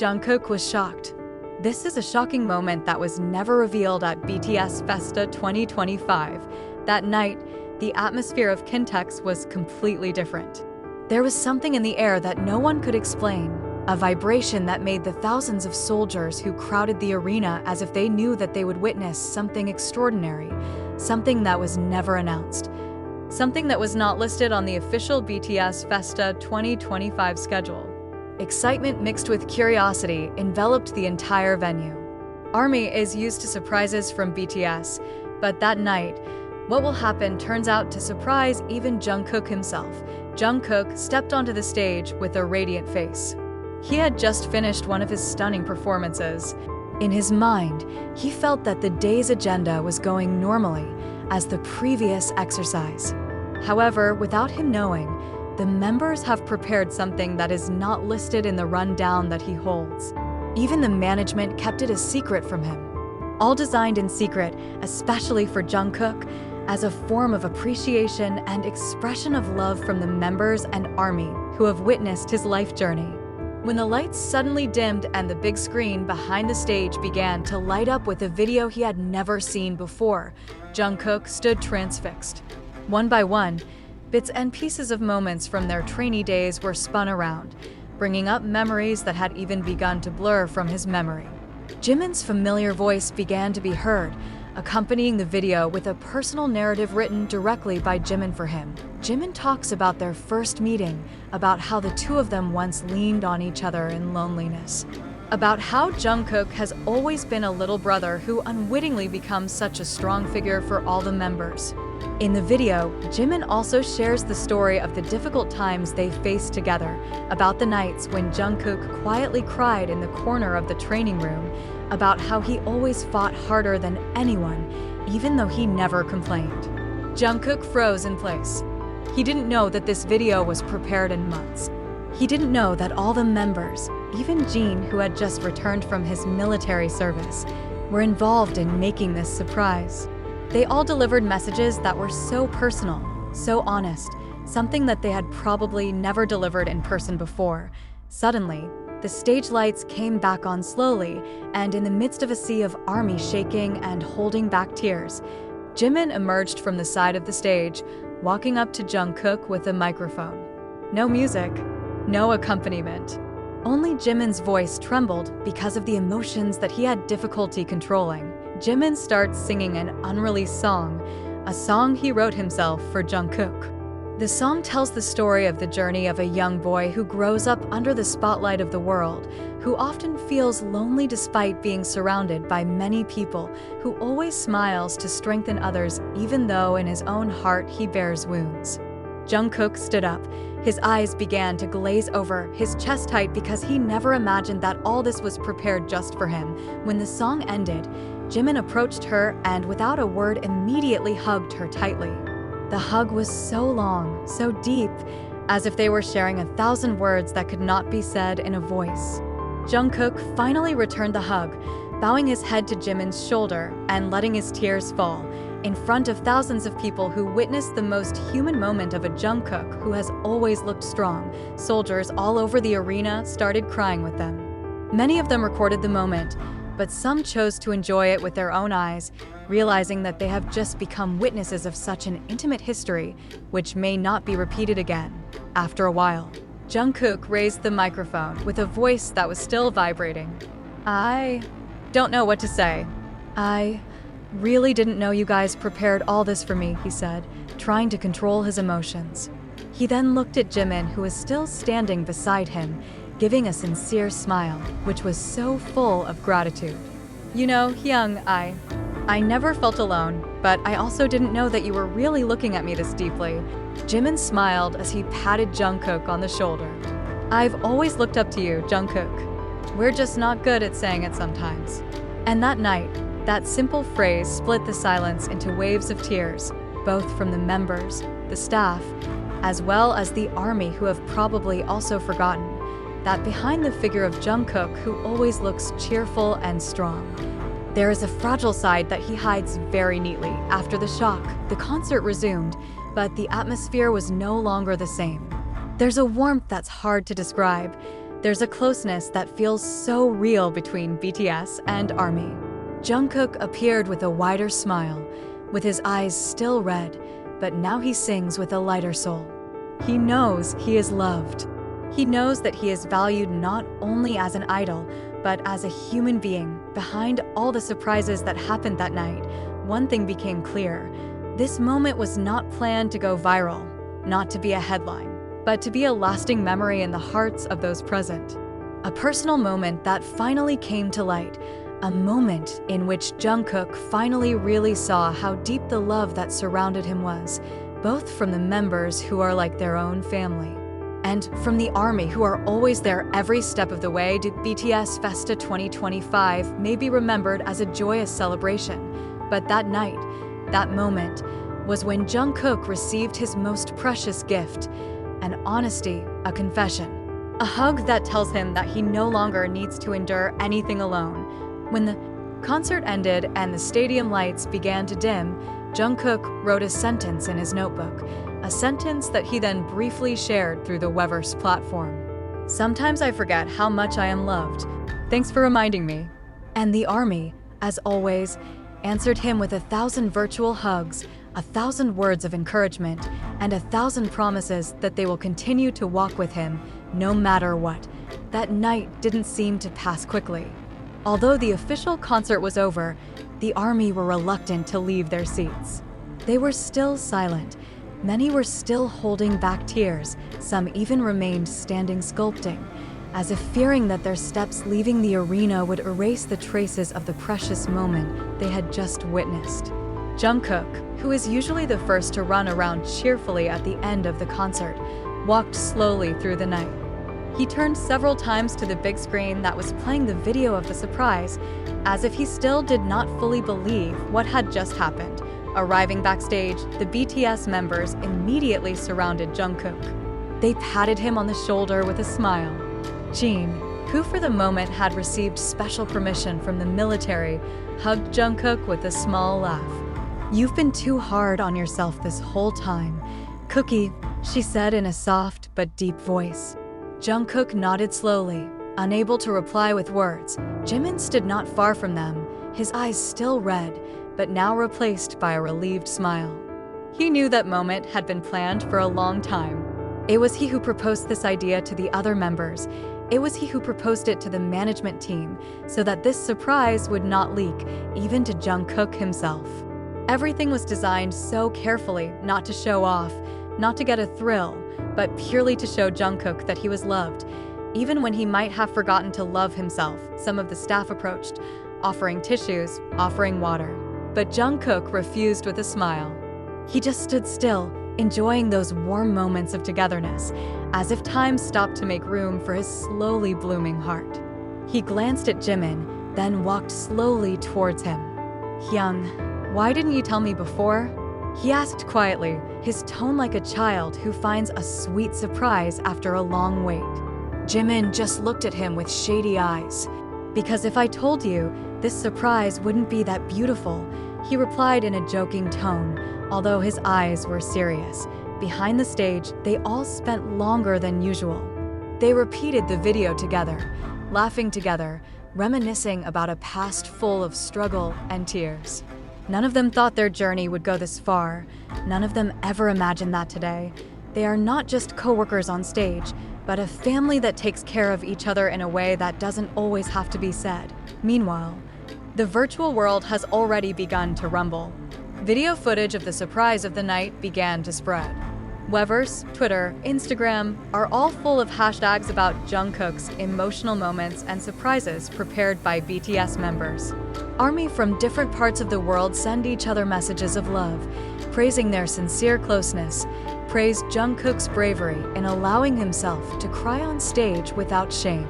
Jungkook was shocked. This is a shocking moment that was never revealed at BTS FESTA 2025. That night, the atmosphere of Kintex was completely different. There was something in the air that no one could explain, a vibration that made the thousands of soldiers who crowded the arena as if they knew that they would witness something extraordinary, something that was never announced, something that was not listed on the official BTS FESTA 2025 schedule. Excitement mixed with curiosity enveloped the entire venue. ARMY is used to surprises from BTS, but that night, what will happen turns out to surprise even Jungkook himself. Jungkook stepped onto the stage with a radiant face. He had just finished one of his stunning performances. In his mind, he felt that the day's agenda was going normally as the previous exercise. However, without him knowing, the members have prepared something that is not listed in the rundown that he holds. Even the management kept it a secret from him. All designed in secret, especially for Jungkook, as a form of appreciation and expression of love from the members and ARMY who have witnessed his life journey. When the lights suddenly dimmed and the big screen behind the stage began to light up with a video he had never seen before, Jungkook stood transfixed. One by one, bits and pieces of moments from their trainee days were spun around, bringing up memories that had even begun to blur from his memory. Jimin's familiar voice began to be heard, accompanying the video with a personal narrative written directly by Jimin for him. Jimin talks about their first meeting, about how the two of them once leaned on each other in loneliness, about how Jungkook has always been a little brother who unwittingly becomes such a strong figure for all the members. In the video, Jimin also shares the story of the difficult times they faced together, about the nights when Jungkook quietly cried in the corner of the training room, about how he always fought harder than anyone, even though he never complained. Jungkook froze in place. He didn't know that this video was prepared in months. He didn't know that all the members, even Jin, who had just returned from his military service, were involved in making this surprise. They all delivered messages that were so personal, so honest, something that they had probably never delivered in person before. Suddenly, the stage lights came back on slowly, and in the midst of a sea of ARMY shaking and holding back tears, Jimin emerged from the side of the stage, walking up to Jungkook with a microphone. No music, no accompaniment. Only Jimin's voice trembled because of the emotions that he had difficulty controlling. Jimin starts singing an unreleased song, a song he wrote himself for Jungkook. The song tells the story of the journey of a young boy who grows up under the spotlight of the world, who often feels lonely despite being surrounded by many people, who always smiles to strengthen others even though in his own heart he bears wounds. Jungkook stood up. His eyes began to glaze over, his chest tight because he never imagined that all this was prepared just for him. When the song ended, Jimin approached her and without a word immediately hugged her tightly. The hug was so long, so deep, as if they were sharing 1,000 words that could not be said in a voice. Jungkook finally returned the hug, bowing his head to Jimin's shoulder and letting his tears fall, in front of thousands of people who witnessed the most human moment of a Jungkook who has always looked strong. Soldiers all over the arena started crying with them. Many of them recorded the moment, but some chose to enjoy it with their own eyes, realizing that they have just become witnesses of such an intimate history, which may not be repeated again. After a while, Jungkook raised the microphone with a voice that was still vibrating. I don't know what to say. I really didn't know you guys prepared all this for me, he said, trying to control his emotions. He then looked at Jimin, who was still standing beside him, giving a sincere smile, which was so full of gratitude. You know, Hyung, I never felt alone, but I also didn't know that you were really looking at me this deeply. Jimin smiled as he patted Jungkook on the shoulder. I've always looked up to you, Jungkook. We're just not good at saying it sometimes. And that night, that simple phrase split the silence into waves of tears, both from the members, the staff, as well as the ARMY, who have probably also forgotten that behind the figure of Jungkook, who always looks cheerful and strong, there is a fragile side that he hides very neatly. After the shock, the concert resumed, but the atmosphere was no longer the same. There's a warmth that's hard to describe, There's a closeness that feels so real between BTS and ARMY. Jungkook appeared with a wider smile, with his eyes still red, but now he sings with a lighter soul. He knows he is loved. He knows that he is valued not only as an idol, but as a human being. Behind all the surprises that happened that night, one thing became clear. This moment was not planned to go viral, not to be a headline, but to be a lasting memory in the hearts of those present. A personal moment that finally came to light, a moment in which Jungkook finally really saw how deep the love that surrounded him was, both from the members who are like their own family, and from the ARMY who are always there every step of the way. BTS FESTA 2025 may be remembered as a joyous celebration, but that night, that moment, was when Jungkook received his most precious gift, an honesty, a confession. A hug that tells him that he no longer needs to endure anything alone. When the concert ended and the stadium lights began to dim, Jungkook wrote a sentence in his notebook, a sentence that he then briefly shared through the Weverse platform. "Sometimes I forget how much I am loved. Thanks for reminding me." And the ARMY, as always, answered him with 1,000 virtual hugs, 1,000 words of encouragement, and 1,000 promises that they will continue to walk with him, no matter what. That night didn't seem to pass quickly. Although the official concert was over, the ARMY were reluctant to leave their seats. They were still silent. Many were still holding back tears. Some even remained standing sculpting, as if fearing that their steps leaving the arena would erase the traces of the precious moment they had just witnessed. Jungkook, who is usually the first to run around cheerfully at the end of the concert, walked slowly through the night. He turned several times to the big screen that was playing the video of the surprise, as if he still did not fully believe what had just happened. Arriving backstage, the BTS members immediately surrounded Jungkook. They patted him on the shoulder with a smile. Jimin, who for the moment had received special permission from the military, hugged Jungkook with a small laugh. "You've been too hard on yourself this whole time, Cookie," she said in a soft but deep voice. Jungkook nodded slowly, unable to reply with words. Jimin stood not far from them, his eyes still red, but now replaced by a relieved smile. He knew that moment had been planned for a long time. It was he who proposed this idea to the other members. It was he who proposed it to the management team, so that this surprise would not leak, even to Jungkook himself. Everything was designed so carefully, not to show off, not to get a thrill, but purely to show Jungkook that he was loved. Even when he might have forgotten to love himself, some of the staff approached, offering tissues, offering water. But Jungkook refused with a smile. He just stood still, enjoying those warm moments of togetherness, as if time stopped to make room for his slowly blooming heart. He glanced at Jimin, then walked slowly towards him. "Hyung, why didn't you tell me before?" he asked quietly, his tone like a child who finds a sweet surprise after a long wait. Jimin just looked at him with shady eyes. "Because if I told you, this surprise wouldn't be that beautiful," he replied in a joking tone, although his eyes were serious. Behind the stage, they all spent longer than usual. They repeated the video together, laughing together, reminiscing about a past full of struggle and tears. None of them thought their journey would go this far. None of them ever imagined that today. They are not just co-workers on stage, but a family that takes care of each other in a way that doesn't always have to be said. Meanwhile, the virtual world has already begun to rumble. Video footage of the surprise of the night began to spread. Weverse, Twitter, Instagram are all full of hashtags about Jungkook's emotional moments and surprises prepared by BTS members. ARMY from different parts of the world send each other messages of love, praising their sincere closeness, praised Jungkook's bravery in allowing himself to cry on stage without shame.